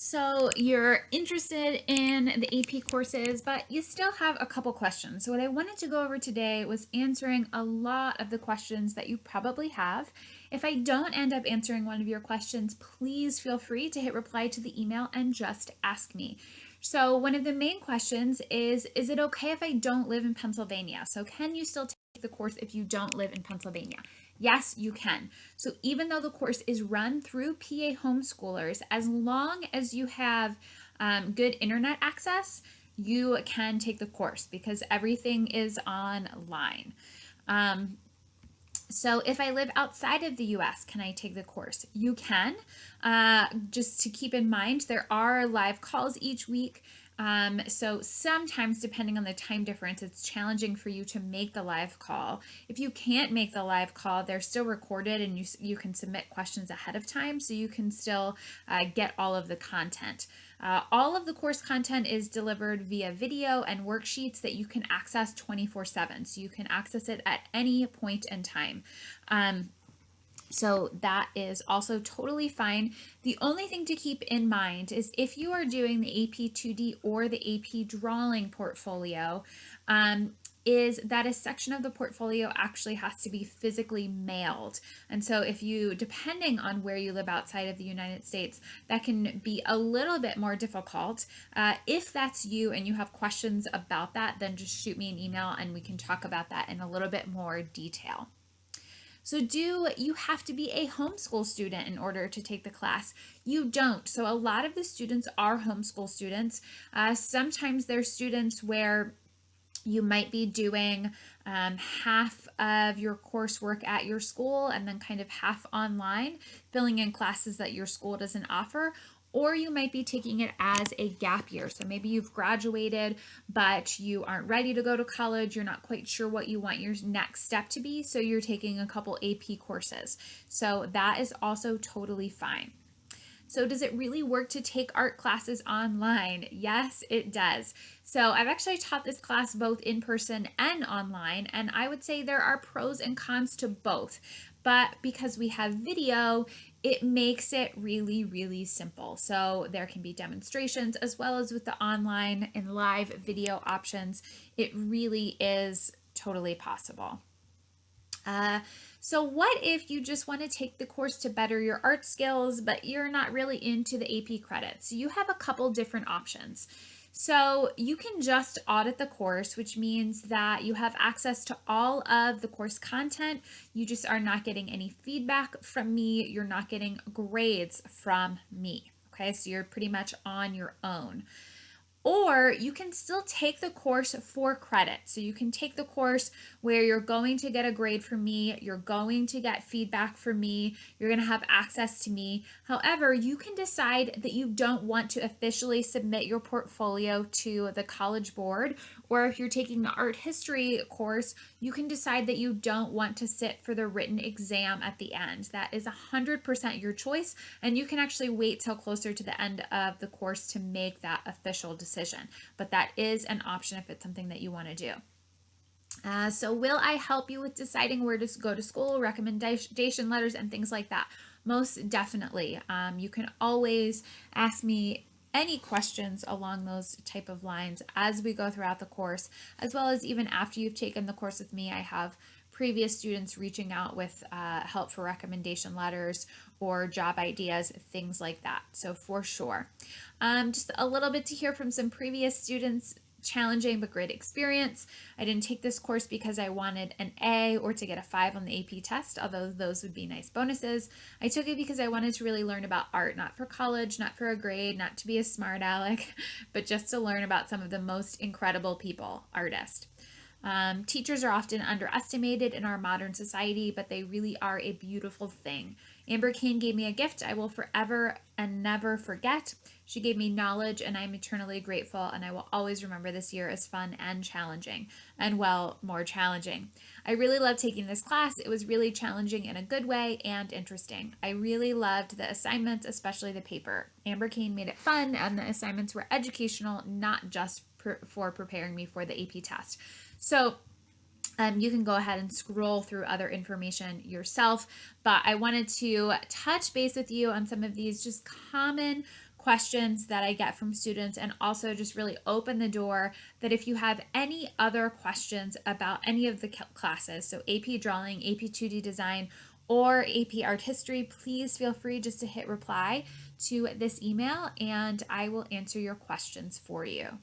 So you're interested in the AP courses, but you still have a couple questions. So what I wanted to go over today was answering a lot of the questions that you probably have. If I don't end up answering one of your questions, please feel free to hit reply to the email and just ask me. So one of the main questions is it okay if I don't live in Pennsylvania? So can you still take the course if you don't live in Pennsylvania? Yes, you can. So even though the course is run through PA homeschoolers, as long as you have good internet access, you can take the course because everything is online. So if I live outside of the US, can I take the course? You can. Just to keep in mind, there are live calls each week. So sometimes, depending on the time difference, it's challenging for you to make the live call. If you can't make the live call, they're still recorded and you can submit questions ahead of time so you can still get all of the content. All of the course content is delivered via video and worksheets that you can access 24/7. So you can access it at any point in time. So that is also totally fine. The only thing to keep in mind is if you are doing the AP 2D or the AP drawing portfolio, is that a section of the portfolio actually has to be physically mailed. And so if you, depending on where you live outside of the United States, that can be a little bit more difficult. If that's you and you have questions about that, then just shoot me an email and we can talk about that in a little bit more detail. So do you have to be a homeschool student in order to take the class? You don't. So a lot of the students are homeschool students. Sometimes they're students where you might be doing half of your coursework at your school and then kind of half online, filling in classes that your school doesn't offer. Or you might be taking it as a gap year. So maybe you've graduated, but you aren't ready to go to college. You're not quite sure what you want your next step to be. So you're taking a couple AP courses. So that is also totally fine. So does it really work to take art classes online? Yes, it does. So I've actually taught this class both in person and online, and I would say there are pros and cons to both. But because we have video, it makes it really, really simple. So there can be demonstrations as well as with the online and live video options. It really is totally possible. So what if you just want to take the course to better your art skills, but you're not really into the AP credits? You have a couple different options. So you can just audit the course, which means that you have access to all of the course content. You just are not getting any feedback from me. You're not getting grades from me. Okay, so you're pretty much on your own. Or you can still take the course for credit. So you can take the course where you're going to get a grade from me, you're going to get feedback from me, you're going to have access to me. However, you can decide that you don't want to officially submit your portfolio to the College Board, or if you're taking the art history course, you can decide that you don't want to sit for the written exam at the end. That is 100% your choice, and you can actually wait till closer to the end of the course to make that official decision. But that is an option if it's something that you want to do. So will I help you with deciding where to go to school, recommendation letters, and things like that? Most definitely. You can always ask me any questions along those type of lines as we go throughout the course, as well as even after you've taken the course with me. I have previous students reaching out with help for recommendation letters or job ideas, things like that. So for sure. Just a little bit to hear from some previous students. Challenging but great experience. I didn't take this course because I wanted an A or to get a 5 on the AP test, although those would be nice bonuses. I took it because I wanted to really learn about art, not for college, not for a grade, not to be a smart aleck, but just to learn about some of the most incredible people, artists. Teachers are often underestimated in our modern society, but they really are a beautiful thing. Amber Kane gave me a gift I will forever and never forget. She gave me knowledge, and I'm eternally grateful, and I will always remember this year as fun and challenging, and well, more challenging. I really loved taking this class. It was really challenging in a good way and interesting. I really loved the assignments, especially the paper. Amber Kane made it fun, and the assignments were educational, not just for preparing me for the AP test. So You can go ahead and scroll through other information yourself. But I wanted to touch base with you on some of these just common questions that I get from students, and also just really open the door that if you have any other questions about any of the classes, so AP Drawing, AP 2D Design, or AP Art History, please feel free just to hit reply to this email and I will answer your questions for you.